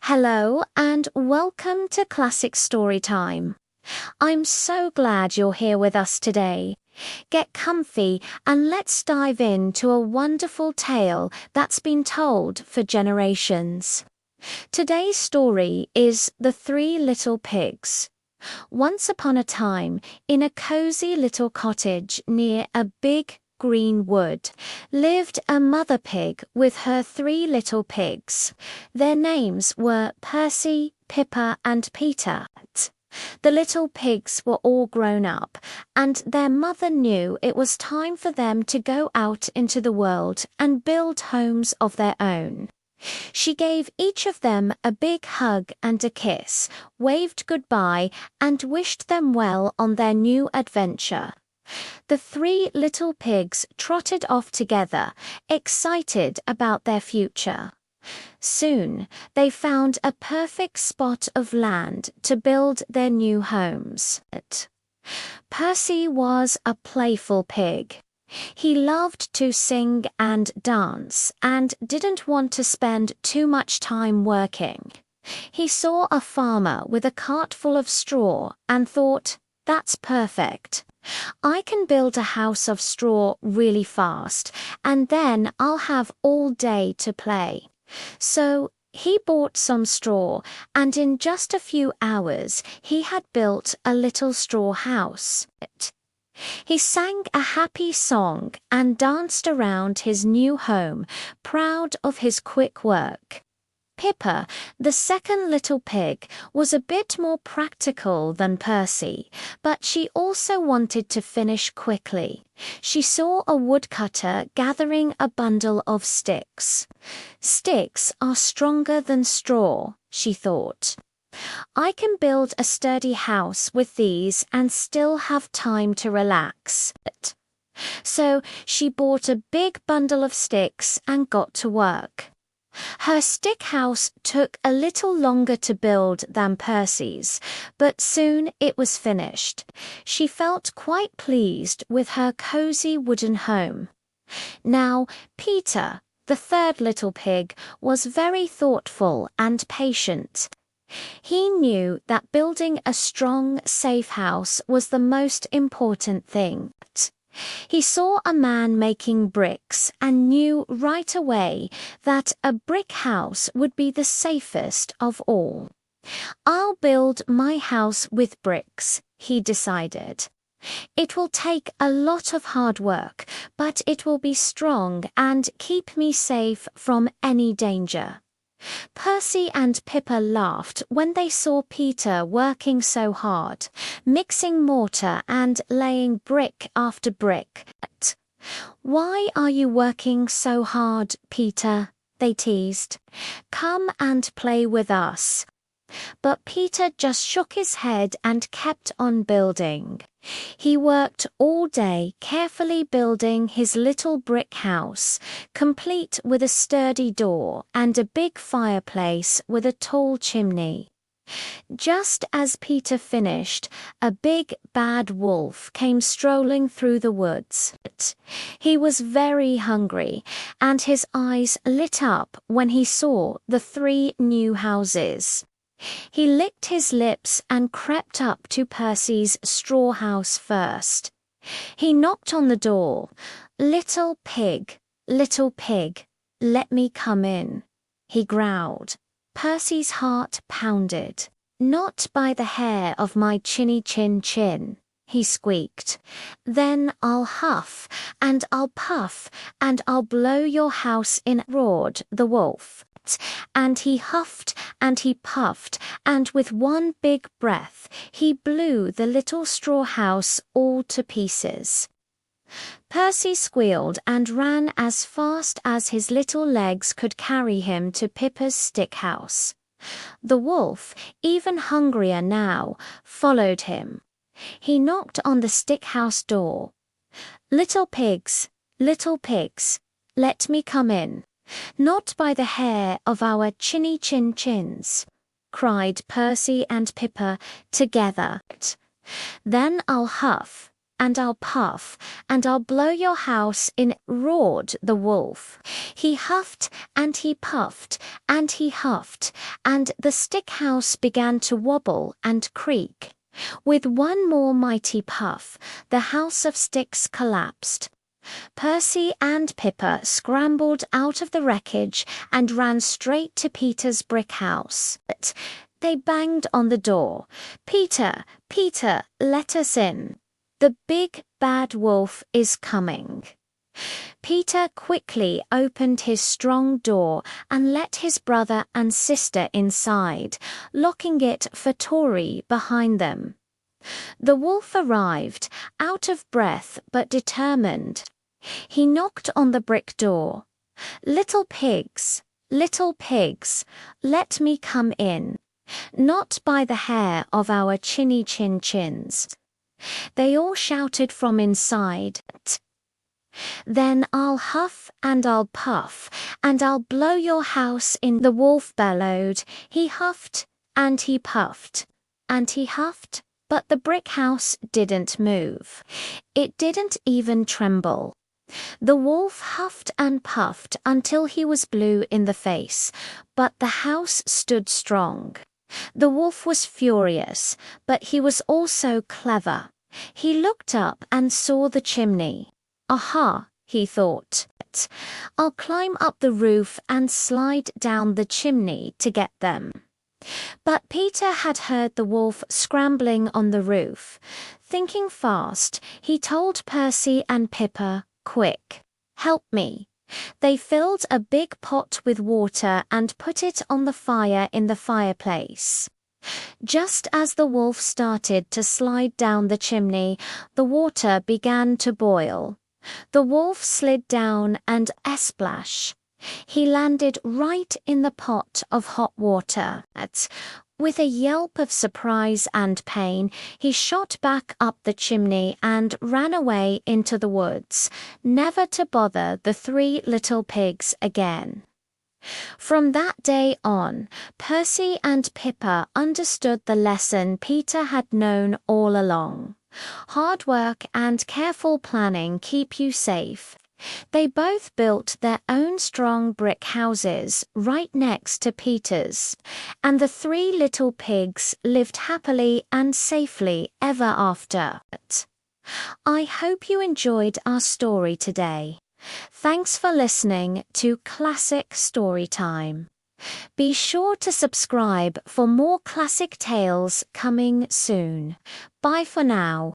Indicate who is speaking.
Speaker 1: Hello and welcome to Classic Storytime. I'm so glad you're here with us today. Get comfy and let's dive into a wonderful tale that's been told for generations. Today's story is The Three Little Pigs. Once upon a time, in a cozy little cottage near a big green wood, lived a mother pig with her three little pigs. Their names were Percy, Pippa, and Peter. The little pigs were all grown up, and their mother knew it was time for them to go out into the world and build homes of their own. She gave each of them a big hug and a kiss, waved goodbye, and wished them well on their new adventure. The three little pigs trotted off together, excited about their future. Soon they found a perfect spot of land to build their new homes. Percy was a playful pig. He loved to sing and dance and didn't want to spend too much time working. He saw a farmer with a cart full of straw and thought, "That's perfect. I can build a house of straw really fast, and then I'll have all day to play." So he bought some straw, and in just a few hours he had built a little straw house. He sang a happy song and danced around his new home, proud of his quick work. Pippa, the second little pig, was a bit more practical than Percy, but she also wanted to finish quickly. She saw a woodcutter gathering a bundle of sticks. "Sticks are stronger than straw," she thought. "I can build a sturdy house with these and still have time to relax." So she bought a big bundle of sticks and got to work. Her stick house took a little longer to build than Percy's, but soon it was finished. She felt quite pleased with her cozy wooden home. Now, Peter, the third little pig, was very thoughtful and patient. He knew that building a strong, safe house was the most important thing. He saw a man making bricks and knew right away that a brick house would be the safest of all. "I'll build my house with bricks," he decided. "It will take a lot of hard work, but it will be strong and keep me safe from any danger." Percy and Pippa laughed when they saw Peter working so hard, mixing mortar and laying brick after brick. "Why are you working so hard, Peter?" they teased. "Come and play with us." But Peter just shook his head and kept on building. He worked all day carefully building his little brick house, complete with a sturdy door and a big fireplace with a tall chimney. Just as Peter finished, a big bad wolf came strolling through the woods. He was very hungry, and his eyes lit up when he saw the three new houses. He licked his lips and crept up to Percy's straw house first. He knocked on the door. Little pig, let me come in," he growled. Percy's heart pounded. "Not by the hair of my chinny chin chin," he squeaked. "Then I'll huff, and I'll puff, and I'll blow your house in," roared the wolf. And he huffed and he puffed, and with one big breath he blew the little straw house all to pieces. Percy squealed and ran as fast as his little legs could carry him to Pippa's stick house. The wolf, even hungrier now, followed him. He knocked on the stick house door. Little pigs, let me come in. Not by the hair of our chinny chin chins," cried Percy and Pippa together. "Then I'll huff, and I'll puff, and I'll blow your house in, roared the wolf. He huffed, and he puffed, and he huffed, and the stick house began to wobble and creak. With one more mighty puff, the house of sticks collapsed. Percy and Pippa scrambled out of the wreckage and ran straight to Peter's brick house. They banged on the door. "Peter, Peter, let us in. The big bad wolf is coming." Peter quickly opened his strong door and let his brother and sister inside, locking it for Tori behind them. The wolf arrived, out of breath but determined. He knocked on the brick door. Little pigs, let me come in. Not by the hair of our chinny chin chins." They all shouted from inside. "Then I'll huff and I'll puff, and I'll blow your house in," the wolf bellowed. He huffed, and he puffed, and he huffed, but the brick house didn't move. It didn't even tremble. The wolf huffed and puffed until he was blue in the face, but the house stood strong. The wolf was furious, but he was also clever. He looked up and saw the chimney. "Aha," he thought. "I'll climb up the roof and slide down the chimney to get them." But Peter had heard the wolf scrambling on the roof. Thinking fast, he told Percy and Pippa, "Quick, help me." They filled a big pot with water and put it on the fire in the fireplace. Just as the wolf started to slide down the chimney, the water began to boil. The wolf slid down and splash. He landed right in the pot of hot water. With a yelp of surprise and pain, he shot back up the chimney and ran away into the woods, never to bother the 3 little pigs again. From that day on, Percy and Pippa understood the lesson Peter had known all along. Hard work and careful planning keep you safe. They both built their own strong brick houses right next to Peter's, and the 3 little pigs lived happily and safely ever after. I hope you enjoyed our story today. Thanks for listening to Classic Storytime. Be sure to subscribe for more classic tales coming soon. Bye for now.